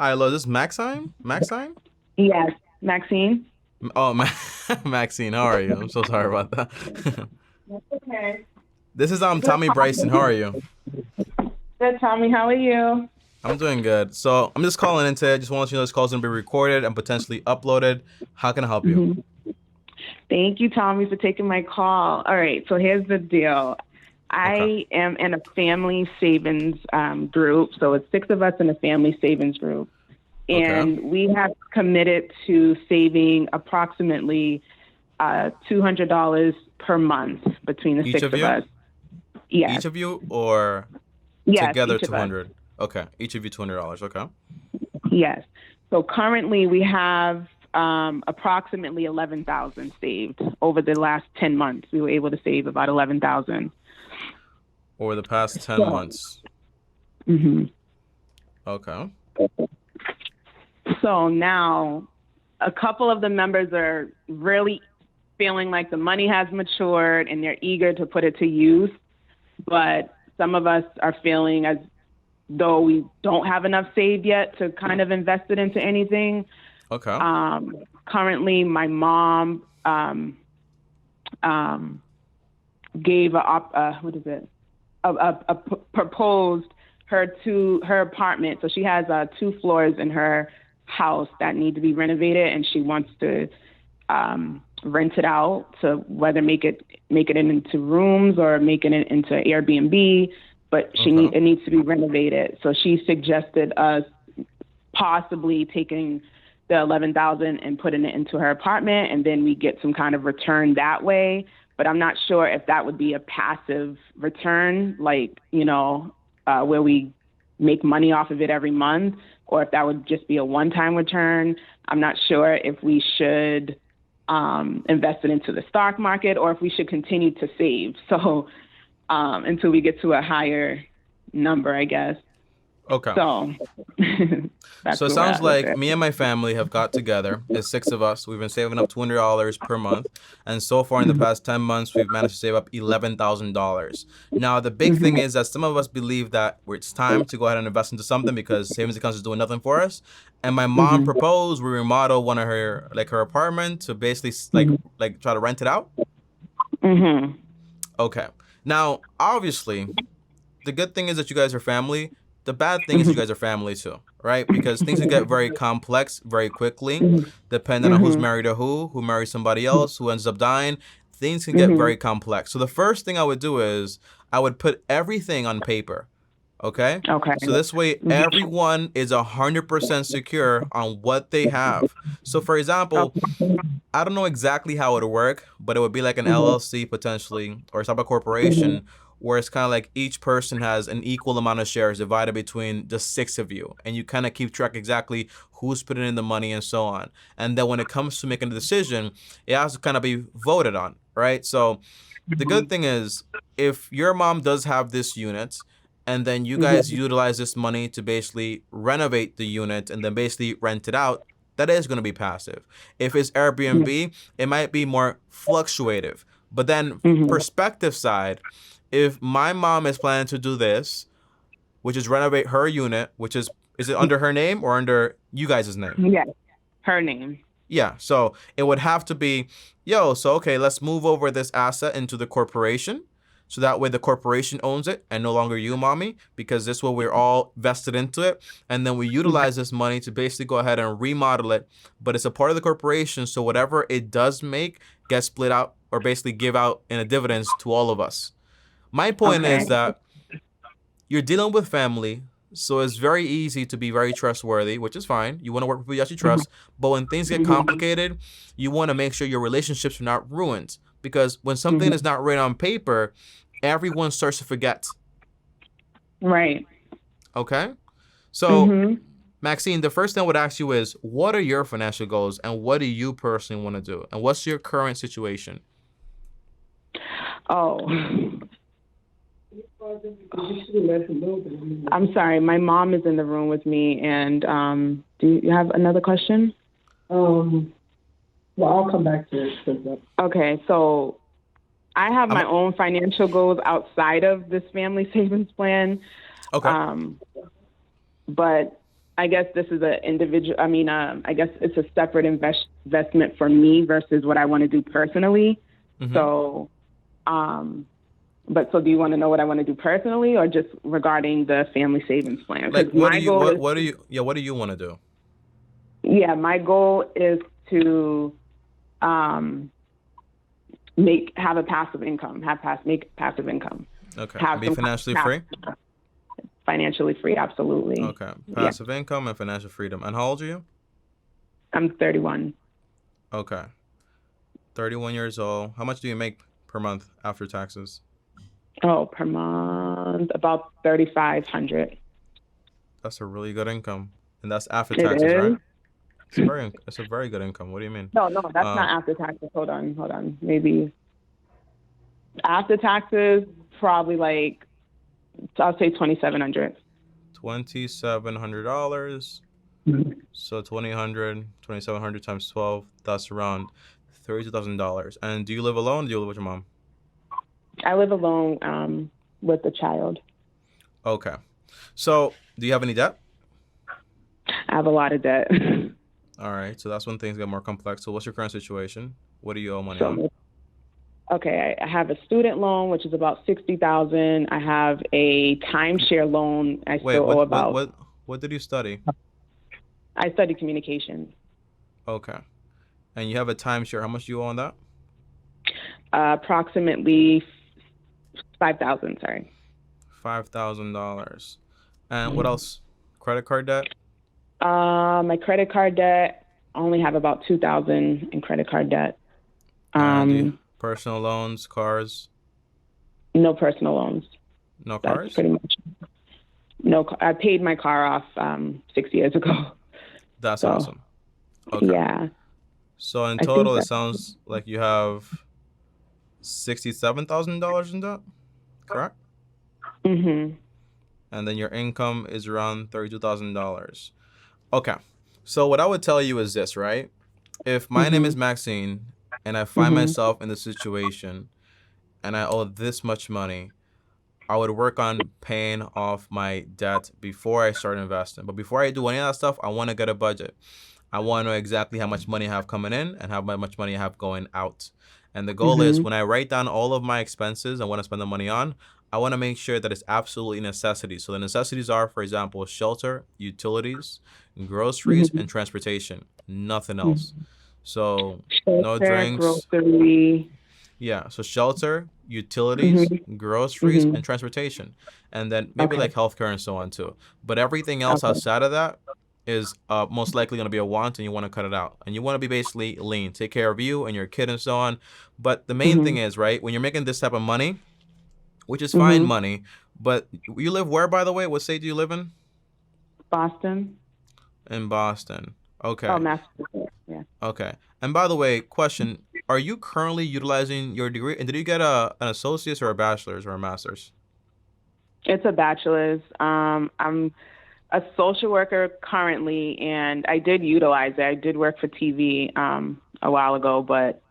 Hi, hello. Is this Maxine? Maxine? Yes, Maxine. Oh, Maxine. How are you? I'm so sorry about that. That's okay. This is Good, Tommy Bryson. How are you? good, Tommy. How are you? I'm doing good. So I'm just calling in today. Just want to let you know this call's gonna be recorded and potentially uploaded. How can I help you? hmm Thank you, Tommy, for taking my call. All right, so here's the deal. Okay. I am in a family savings group, so it's six of us in a family savings group, Okay. and we have committed to saving approximately $200 per month between the Each six of of you? us. Yes, Each of you, or yes, together each of us. 200? Okay. Each of you $200. Okay. Yes. So currently we have approximately 11,000 saved over the last 10 months. We were able to save about 11,000. Over the past 10 So, months. hmm Okay. so now a couple of the members are really feeling like the money has matured and they're eager to put it to use. But some of us are feeling as though we don't have enough saved yet to kind of invest it into anything. Okay. Currently, my mom um, gave what is it? Proposed her apartment. So she has two floors in her house that need to be renovated, and she wants to rent it out to whether make it into rooms or making it into Airbnb. But Okay. it needs to be renovated. So she suggested us possibly taking the 11,000 and putting it into her apartment, and then we get some kind of return that way. But I'm not sure if that would be a passive return, like, where we make money off of it every month, or if that would just be a one-time return. I'm not sure if we should invest it into the stock market or if we should continue to save. So until we get to a higher number, I guess. Okay. So that's So it where we're sounds at with like it. me and my family have got together. It's six of us. We've been saving up $200 per month. And so far in the past 10 months, we've managed to save up $11,000. Now, the big thing Mhm. is that some of us believe that it's time to go ahead and invest into something because savings accounts is doing nothing for us. And my mom Mhm. proposed we remodel one of her apartment to basically Mhm. try to rent it out. Mhm. Okay. Now, obviously, the good thing is that you guys are family. The bad thing is you Mhm. guys are family too, right? Because things can get very complex very quickly, Mhm. depending on who's Mhm. married to who marries somebody else, who ends up dying. Things can get Mhm. very complex. So the first thing I would do is I would put everything on paper. Okay. Okay. So this way, Mhm. everyone is 100% secure on what they have. So, for example, Okay. I don't know exactly how it would work, but it would be like an Mhm. LLC potentially or some type of corporation Mhm. where it's kind of like each person has an equal amount of shares divided between the six of you. And you kind of keep track exactly who's putting in the money and so on. And then when it comes to making a decision, it has to kind of be voted on, right? So the good Mhm. thing is if your mom does have this unit and then you guys Mhm. utilize this money to basically renovate the unit and then basically rent it out, that is going to be passive. If it's Airbnb, it might be more fluctuative. But then Mhm. perspective side, if my mom is planning to do this, which is renovate her unit, which is it under her name or under you guys' name? Yes. Her name. Yeah, so it would have to be, so okay, let's move over this asset into the corporation. So that way the corporation owns it and no longer you, mommy, because this way we're all vested into it. And then we utilize this money to basically go ahead and remodel it. But it's a part of the corporation. So whatever it does make gets split out or basically give out in a dividends to all of us. My point Okay. is that you're dealing with family, so it's very easy to be very trustworthy, which is fine. You want to work with people you actually Mhm. trust. But when things get Mhm. complicated, you want to make sure your relationships are not ruined. Because when something is Mhm. not written on paper, everyone starts to forget. Right. Okay? So, Mhm. Maxine, the first thing I would ask you is what are your financial goals and what do you personally want to do? And what's your current situation? Oh, I'm sorry. My mom is in the room with me, and do you have another question? Um, well, I'll come back to it. Okay, so I have I'm my own financial goals outside of this family savings plan. okay. Um, but I guess this is an individual. I mean, I guess it's a separate investment for me versus what I want to do personally. Mm-hmm. So, so do you want to know what I want to do personally, or just regarding the family savings plan? Like, Because my goal is, what do you want to do? yeah, my goal is to have a passive income, make passive income. Okay. Have Be some financially passive- free? Financially free, absolutely. Okay. Passive income and financial freedom. And how old are you? I'm 31. Okay. 31 years old. How much do you make per month after taxes? Oh, per month, about 3,500. That's a really good income. And that's after It taxes, right? is? It's a very good income. What do you mean? No, that's not after taxes. Hold on. Maybe after taxes, probably like, I'll say 2,700. $2,700. So 2,700 times 12, that's around $32,000. And do you live alone or do you live with your mom? I live alone with the child. Okay. So do you have any debt? I have a lot of debt. All right. So that's when things get more complex. So what's your current situation? What do you owe money on? Okay, I have a student loan, which is about $60,000. I have a timeshare loan. What did you study? I study communications. Okay. And you have a timeshare. How much do you owe on that? Approximately 5,000. Sorry. $5,000. And what else? Credit card debt? My credit card debt, I only have about 2,000 in credit card debt. Personal loans, cars? No personal loans. No cars? That's pretty much. No, I paid my car off 6 years ago. That's awesome. Okay. Yeah. So in total, it sounds like you have $67,000 in debt, correct? Mm-hmm. And then your income is around $32,000. Okay. So what I would tell you is this, right? If my name is Maxine and I find myself in the situation and I owe this much money, I would work on paying off my debt before I start investing. But before I do any of that stuff, I want to get a budget. I want to know exactly how much money I have coming in and how much money I have going out. And the goal is when I write down all of my expenses and want to spend the money on, I want to make sure that it's absolutely necessities. So the necessities are, for example, shelter, utilities, groceries, and transportation. Nothing else. So no drinks. Grocery. Yeah, so shelter, utilities, groceries, and transportation. And then maybe like healthcare and so on too. But everything else outside of that is most likely going to be a want, and you want to cut it out. And you want to be basically lean, take care of you and your kid and so on. But the main thing is, right, when you're making this type of money, which is fine money, but you live where, by the way? What state do you live in? Boston. In Boston. Okay. Oh, Massachusetts. Yeah. Okay. And by the way, question, are you currently utilizing your degree? And did you get an associate's or a bachelor's or a master's? It's a bachelor's. I'm a social worker currently, and I did utilize it. I did work for TV a while ago, but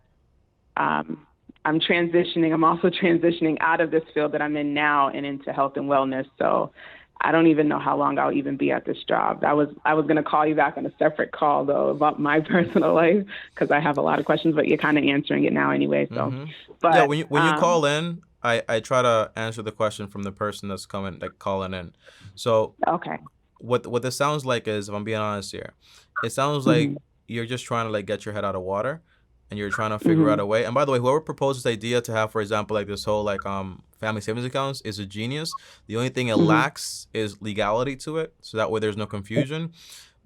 I'm transitioning. I'm also transitioning out of this field that I'm in now and into health and wellness. So I don't even know how long I'll even be at this job. I was going to call you back on a separate call, though, about my personal life, because I have a lot of questions, but you're kind of answering it now anyway. So, but yeah, when you call in, I try to answer the question from the person that's calling in. So okay. What this sounds like is, if I'm being honest here, it sounds like you're just trying to get your head out of water, and you're trying to figure out a way. And by the way, whoever proposed this idea to have, for example, this whole family savings accounts is a genius. The only thing it lacks is legality to it, so that way there's no confusion.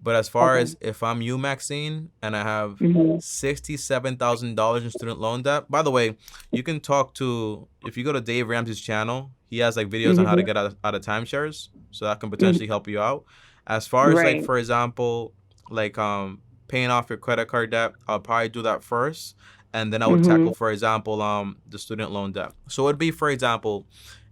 But as far as if I'm you, Maxine, and I have $67,000 in student loan debt, by the way, you can talk to, if you go to Dave Ramsey's channel, he has videos on how to get out of timeshares, so that can potentially help you out. As far as for example, paying off your credit card debt, I'll probably do that first, and then I would tackle, for example, the student loan debt. So it would be, for example,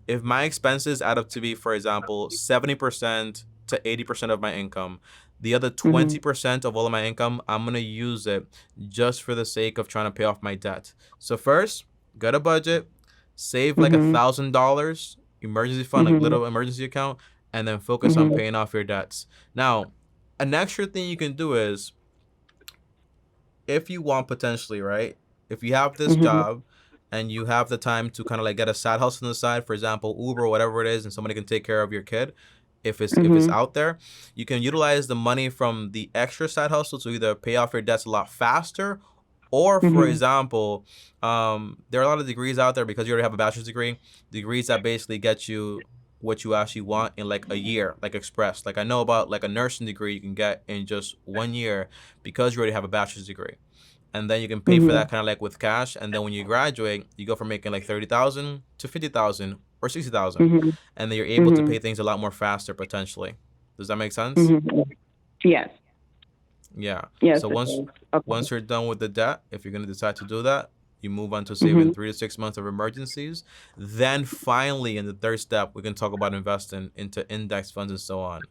if my expenses add up to be, for example, 70% to 80% of my income, the other 20% of all of my income, I'm going to use it just for the sake of trying to pay off my debt. So first, get a budget, save $1,000, emergency fund, little emergency account, and then focus on paying off your dets. Now, An extra thing you can do is, if you want potentially, right? If you have this Mhm. job and you have the time to kind of like get a side hustle on the side, for example, Uber, whatever it is, and somebody can take care of your kid, if it's Mhm. out there, you can utilize the money from the extra side hustle to either pay off your debts a lot faster, or for Mhm. example, there are a lot of degrees out there because you already have a bachelor's degree, degrees that basically get you what you actually want in like a year, like express. Like I know about like a nursing degree you can get in just 1 year because you already have a bachelor's degree, and then you can pay for Mhm. that kind of like with cash. And then when you graduate, you go from making like 30,000 to 50,000 or 60,000, Mhm. and then you're able to pay Mhm. things a lot more faster potentially. Does that make sense? Mhm. Yes. Yeah. Yes, So it once does. Okay. once you're done with the debt, if you're gonna decide to do that, you move on to saving Mhm. 3 to 6 months of emergencies. Then finally, in the third step, we can talk about investing into index funds and so on,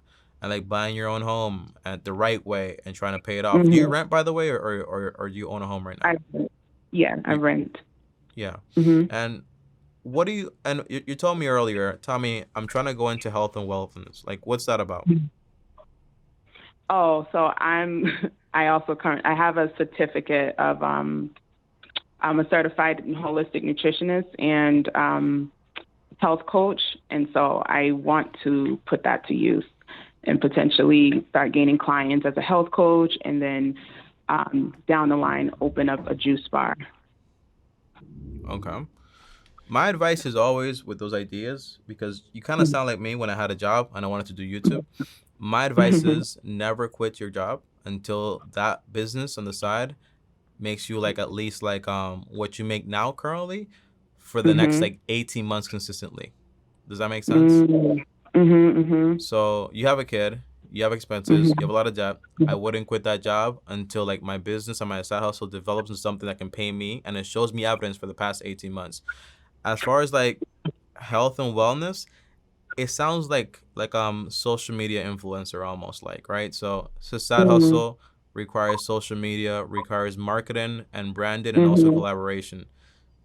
and like buying your own home at the right way and trying to pay it off. Do you Mhm. rent, by the way, or do you own a home right I now? yeah, I You, rent. yeah. Mhm. And what do you, and you told me earlier, Tommy, I'm trying to go into health and wellness. Like, what's that about? Oh, so I'm I have a certificate of I'm a certified holistic nutritionist and health coach, and so I want to put that to use and potentially start gaining clients as a health coach, and then down the line open up a juice bar. Okay. My advice is always with those ideas, because you kind of sound like me when I had a job and I wanted to do YouTube. My advice is never quit your job until that business on the side makes you like at least like what you make now currently for the next Mhm. like 18 months consistently. Does that make sense? Mhm. Mhm. So you have a kid, you have expenses, you have Mhm. a lot of debt. I wouldn't quit that job until like my business and my side hustle develops into something that can pay me and it shows me evidence for the past 18 months. As far as like health and wellness, it sounds like social media influencer almost, like, right? So side Mhm. hustle requires social media, requires marketing and branding and also Mhm. collaboration.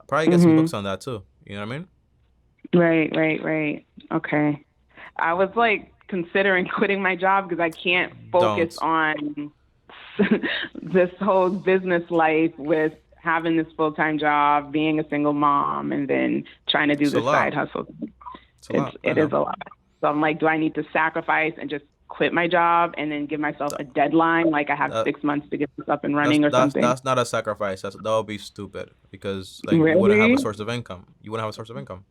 I'll probably get some books Mhm. on that too. You know what I mean? Right, right, right. Okay. I was like considering quitting my job because I can't focus Don't. on this whole business life with having this full time job, being a single mom, and then trying to do It's a this side lot. hustle. It's a lot. I It is know. a lot. So I'm like, do I need to sacrifice and just quit my job and then give myself Th- a deadline? Like I have That, 6 months to get this up and that's running or that's something. that's not a sacrifice. That would be stupid, because like you wouldn't have a Really? source of income. You wouldn't have a source of income.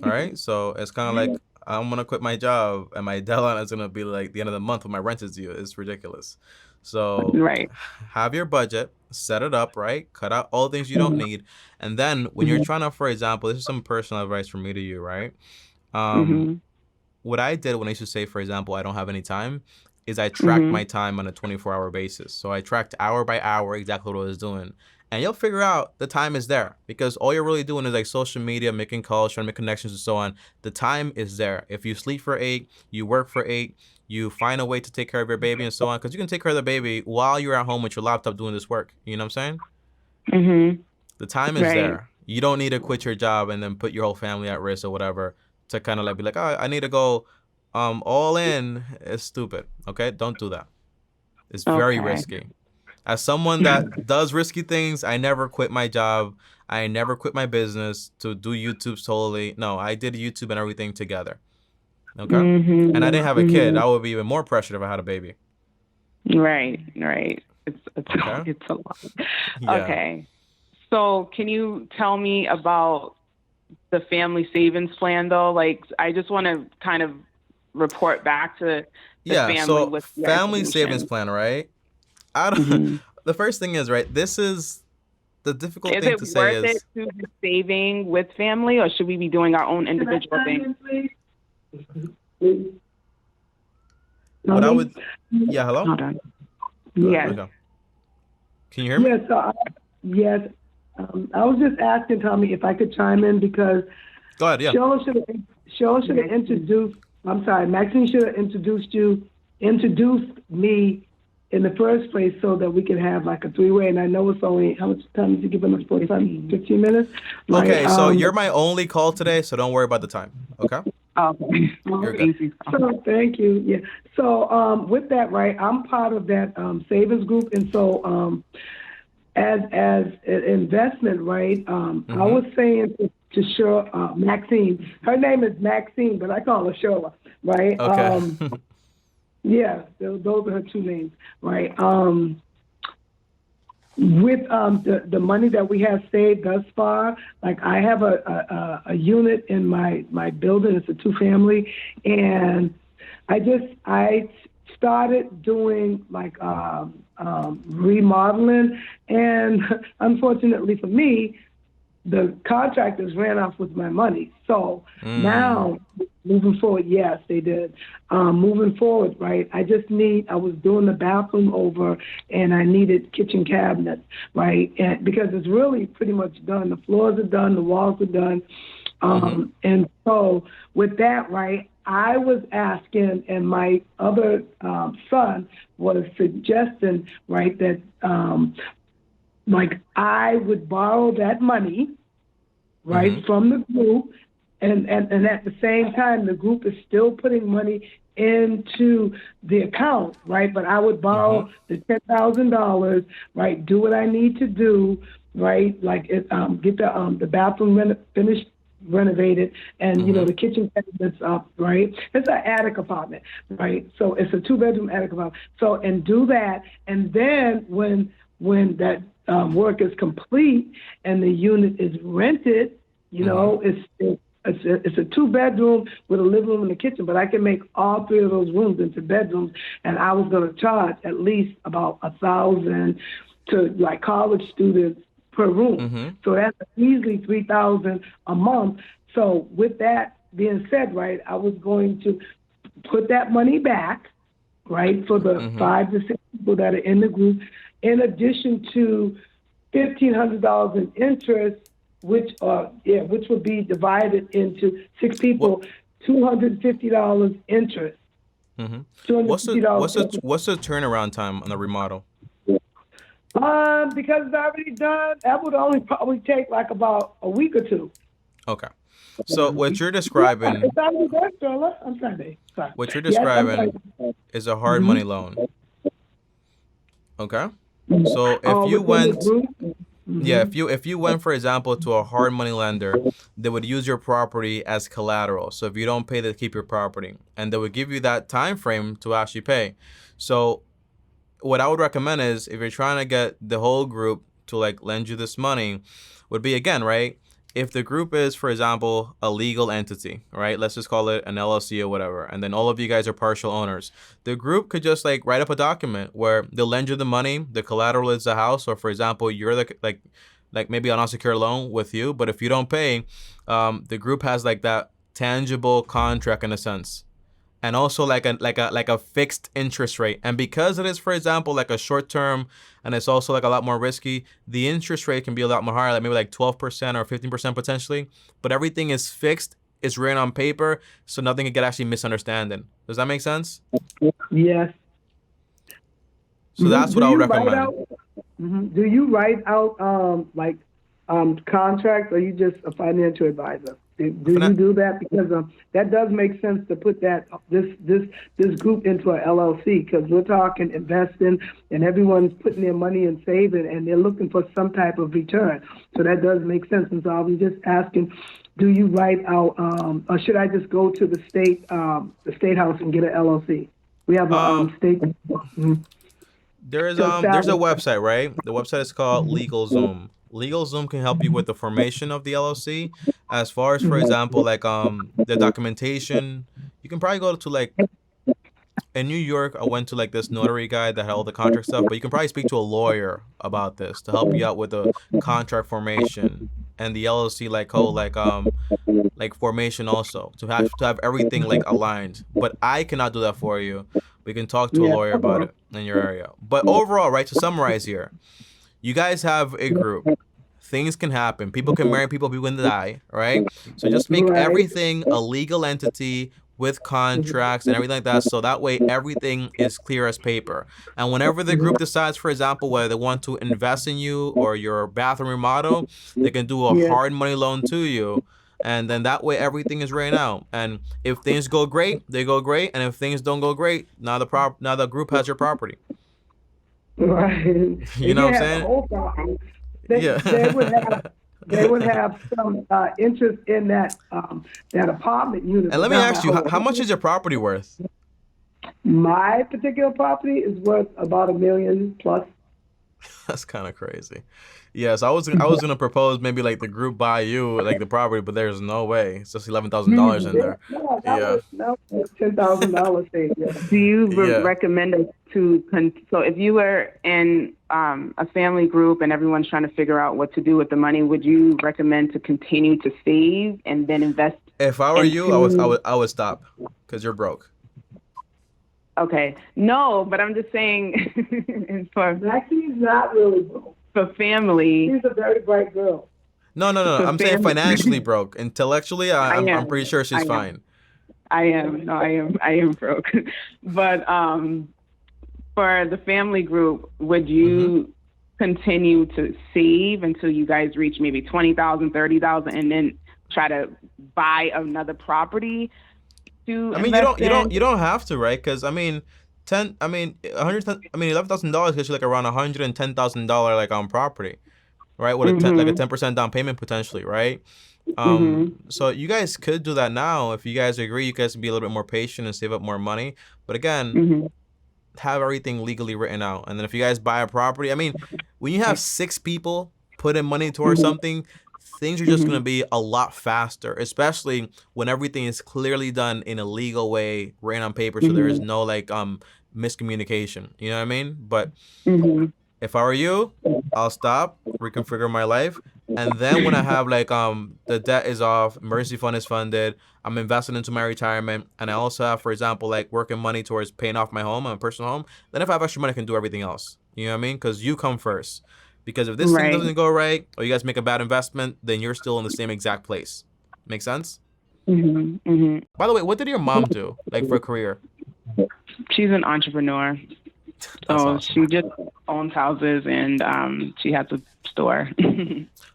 All right. So it's kind of like I'm gonna quit my job and my deadline is gonna be like the end of the month when my rent is due. It's ridiculous. So Right. have your budget, set it up right, cut out all things you don't Mhm. need, and then when you're Mhm. trying to, for example, this is some personal advice from me to you, right? Um, Mhm. what I did when I used to say, for example, I don't have any time, is I tracked my Mhm. time on a 24-hour basis. So I tracked hour by hour exactly what I was doing. And you'll figure out the time is there, because all you're really doing is like social media, making calls, trying to make connections and so on. The time is there. If you sleep for 8, you work for 8, you find a way to take care of your baby and so on, because you can take care of the baby while you're at home with your laptop doing this work. You know what I'm saying? Mhm. The time is Right. there. You don't need to quit your job and then put your whole family at risk or whatever to kind of like be like, oh, I need to go all in. It's stupid. Okay? Don't do that. It's very Okay. risky. As someone that does risky things, I never quit my job. I never quit my business to do YouTube solely. No, I did YouTube and everything together. Okay? And I Mhm. didn't have a kid. Mhm. I would be even more pressured if I had a baby. Right. Right. It's Okay? it's a lot. Yeah. Okay. So, can you tell me about the family savings plan though? Like, I just want to kind of report back to the Yeah. family So with your family savings information. plan, right? I don't, Hmm. the first thing is, right, this is the difficult Is thing it to say worth it is, to be saving with family, or should we be doing our own Can I individual chime thing? in, please? Please. what I Tommy? would, yeah, hello? Hold on. Go ahead. Yes. Okay. Can you hear me? Yes, yes. I was just asking Tommy if I could chime in because Go ahead. Yeah. Shola should have introduced. I'm sorry, Maxine should have introduced me in the first place so that we could have like a three-way. And I know it's only how much time did you give us? 15 minutes, right? Okay. So you're my only call today, so don't worry about the time. Okay. Okay. You're good. Thank you. So thank you. Yeah. So with that, right, I'm part of that savings group, and so as an investment, right, I was saying to Maxine, her name is Maxine, but I call her Shola, right? Okay. Yeah, those are her two names, right? With the money that we have saved thus far, like I have a unit in my building. It's a 2-family, and I started doing like remodeling, and unfortunately for me, the contractors ran off with my money. So now, moving forward, yes, they did. Moving forward, right, I was doing the bathroom over, and I needed kitchen cabinets, right, and because it's really pretty much done. The floors are done, the walls are done. And so with that, right, I was asking, and my other son was suggesting, right, that like I would borrow that money, right, from the group, and at the same time the group is still putting money into the account, right? But I would borrow the $10,000, right? Do what I need to do, right? Like get the bathroom finished, renovated, and the kitchen cabinets up, right? It's an attic apartment, right? So it's a 2-bedroom attic apartment. So and do that, and then when that work is complete and the unit is rented, it's a 2-bedroom with a living room and a kitchen, but I can make all 3 of those rooms into bedrooms, and I was going to charge at least about $1,000 to like college students per room. So that's easily $3,000 a month. So with that being said, right, I was going to put that money back, right, for the 5 to 6 people that are in the group, in addition to $1,500 in interest, which would be divided into 6 people, $250 interest. What's the turnaround time on the remodel? Because it's already done, that would only probably take like about a week or 2. Okay. So what you're describing, It's already done, Stella. I'm sorry. what you're describing is a hard money loan. Okay. So if you went, if you went, for example, to a hard money lender, they would use your property as collateral. So if you don't pay, they keep your property, and they would give you that time frame to actually pay. So what I would recommend is, if you're trying to get the whole group to like lend you this money, would be, again, right, if the group is, for example, a legal entity, right, let's just call it an LLC or whatever, and then all of you guys are partial owners, the group could just like write up a document where they'll lend you the money, the collateral is the house, or for example, you're the like maybe an unsecured loan with you, but if you don't pay, the group has like that tangible contract in a sense, and also like a fixed interest rate. And because it is, for example, like a short term, and it's also like a lot more risky, the interest rate can be a lot more higher, like maybe like 12% or 15% potentially. But everything is fixed, it's written on paper, so nothing can get actually misunderstanding. Does that make sense? Yes. So that's what I would recommend. Do you write out contracts, or are you just a financial advisor? Do you do that? Because that does make sense to put this group into a LLC, because we're talking investing, and everyone's putting their money in saving, and they're looking for some type of return. So that does make sense. And so I was just asking, do you write out, or should I just go to the state house and get an LLC? We have a state. There's a website, right? The website is called Legalzoom. Legalzoom can help you with the formation of the LLC. As far as, for example, like the documentation, you can probably go to like, in New York, I went to like this notary guy that had all the contract stuff, but you can probably speak to a lawyer about this to help you out with the contract formation and the LLC like formation also, to have everything like aligned. But I cannot do that for you. We can talk to a lawyer about it in your area. But overall, right, to summarize here, you guys have a group. Things can happen. People can marry people can die, right? So just make everything a legal entity with contracts and everything like that, so that way everything is clear as paper. And whenever the group decides, for example, whether they want to invest in you or your bathroom remodel, they can do a hard money loan to you. And then that way everything is written out. And if things go great, they go great. And if things don't go great, now the group has your property. Right. You know what I'm have the saying? whole property. Yeah. They would have some interest in that apartment unit. And let me ask you, how much is your property worth? My particular property is worth about $1 million plus. That's kind of crazy. Yes, I was gonna propose maybe like the group buy you like the property, but there's no way. It's just $11,000 in there. Yeah. That was $10,000 thing. Yeah. Do you Yeah. recommend us to, so if you were in a family group and everyone's trying to figure out what to do with the money, would you recommend to continue to save and then invest? If I were you, I would stop because you're broke. Okay. No, but I'm just saying for Maxine's not really broke. family. She's a very bright girl. No. I'm saying financially broke. Intellectually, I'm pretty sure she's fine. I am broke. But for the family group, would you continue to save until you guys reach maybe 20,000, 30,000, and then try to buy another property? You don't have to, right? Because $11,000 gets you like around $110,000 like on property, right? With a 10% down payment potentially, right? So you guys could do that now if you guys agree. You guys can be a little bit more patient and save up more money. But again, have everything legally written out. And then if you guys buy a property, when you have 6 people put in money towards something, things are just going to be a lot faster, especially when everything is clearly done in a legal way, written on paper, so there is no like miscommunication. You know what I mean? But if I were you, I'll stop, reconfigure my life, and then when I have like the debt is off, emergency fund is funded, I'm investing into my retirement, and I also have, for example, like working money towards paying off my home, my personal home, then if I have extra money, I can do everything else. You know what I mean? Because you come first. Because if this thing doesn't go right, or you guys make a bad investment, then you're still in the same exact place. Make sense? By the way, what did your mom do, like for a career? She's an entrepreneur. So she just owns houses and she has a store.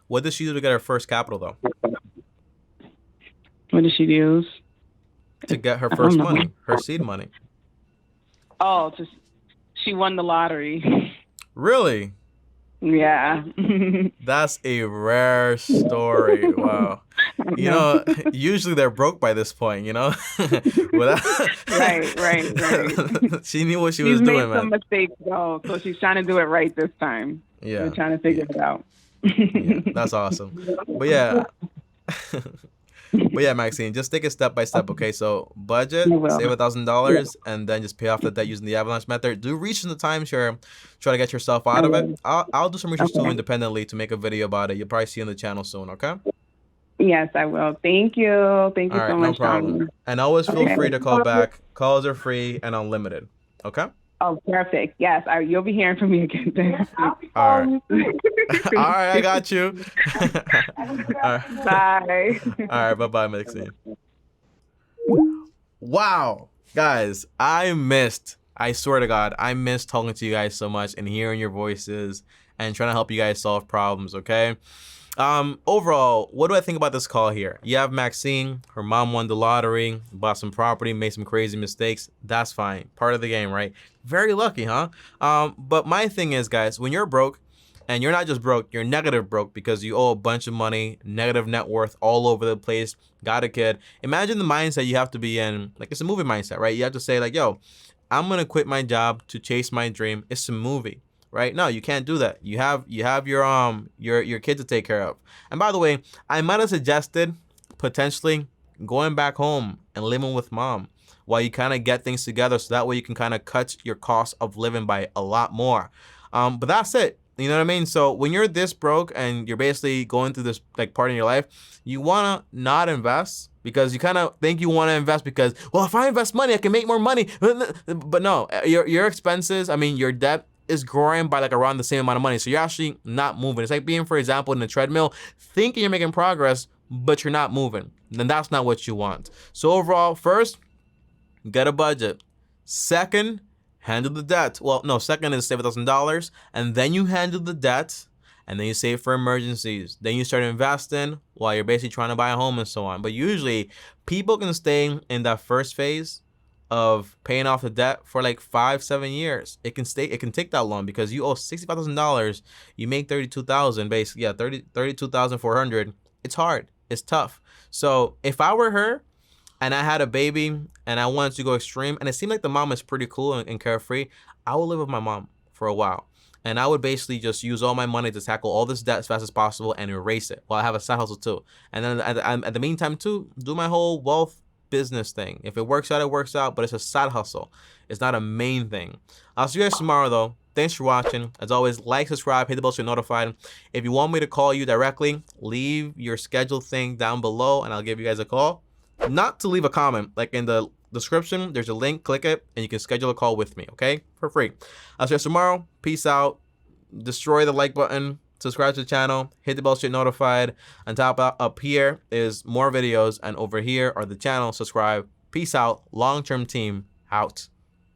What did she do to get her first capital, though? What did she use? To get her first money, her seed money. Oh, she won the lottery. Really? Yeah. That's a rare story. Wow. You know, usually they're broke by this point, you know? Right. She knew what she was doing, man. She's made some mistakes, though, so she's trying to do it right this time. Yeah. We're trying to figure it out. Yeah, that's awesome. But yeah, Maxine, just take it step by step, okay? So budget, save $1,000, and then just pay off the debt using the avalanche method. Do research in the timeshare, try to get yourself out of it. I'll do some research too independently to make a video about it. You'll probably see on the channel soon, okay? Yes, I will. Thank you. Thank you so much. No problem. And always feel free to call back. Calls are free and unlimited, okay? Oh, perfect. Yes, you'll be hearing from me again. All right. All right, I got you. All right. Bye. All right, bye-bye, Maxine. Wow. Guys, I swear to God, I missed talking to you guys so much and hearing your voices and trying to help you guys solve problems, okay? Overall, what do I think about this call here? You have Maxine, her mom won the lottery, bought some property, made some crazy mistakes. That's fine. Part of the game, right? Very lucky, huh? But my thing is, guys, when you're broke, and you're not just broke, you're negative broke because you owe a bunch of money, negative net worth all over the place, got a kid. Imagine the mindset you have to be in. Like, it's a movie mindset, right? You have to say like, yo, I'm going to quit my job to chase my dream. It's a movie. Right? No, you can't do that. You have your kid to take care of. And by the way, I might have suggested potentially going back home and living with mom while you kind of get things together, so that way you can kind of cut your cost of living by a lot more. But that's it. You know what I mean? So when you're this broke and you're basically going through this like part in your life, you want to not invest because you kind of think you want to invest because, well, if I invest money, I can make more money. But no, your expenses, your debt is growing by like around the same amount of money. So you're actually not moving. It's like being, for example, in a treadmill, thinking you're making progress, but you're not moving. Then that's not what you want. So overall, first, get a budget. Second, handle the debt. Well, no, second is save $1,000, and then you handle the debt, and then you save for emergencies. Then you start investing while you're basically trying to buy a home and so on. But usually people can stay in that first phase of paying off the debt for like 5-7 years. It can take that long because you owe $65,000. You make 32,000 basically. Yeah, 32,400. It's hard. It's tough. So if I were her and I had a baby and I wanted to go extreme, and it seemed like the mom is pretty cool and carefree, I would live with my mom for a while. And I would basically just use all my money to tackle all this debt as fast as possible and erase it while I have a side hustle too. And then at the meantime too, do my whole wealth business thing. If it works out, it works out, but it's a side hustle. It's not a main thing. I'll see you guys tomorrow though. Thanks for watching. As always, like, subscribe, hit the bell so you're notified. If you want me to call you directly, leave your schedule thing down below and I'll give you guys a call. Not to leave a comment, like in the description, there's a link, click it, and you can schedule a call with me, okay? For free. I'll see you guys tomorrow. Peace out. Destroy the like button, subscribe to the channel, hit the bell so you're notified. On top up here is more videos, and over here are the channel. Subscribe. Peace out. Long-term team out.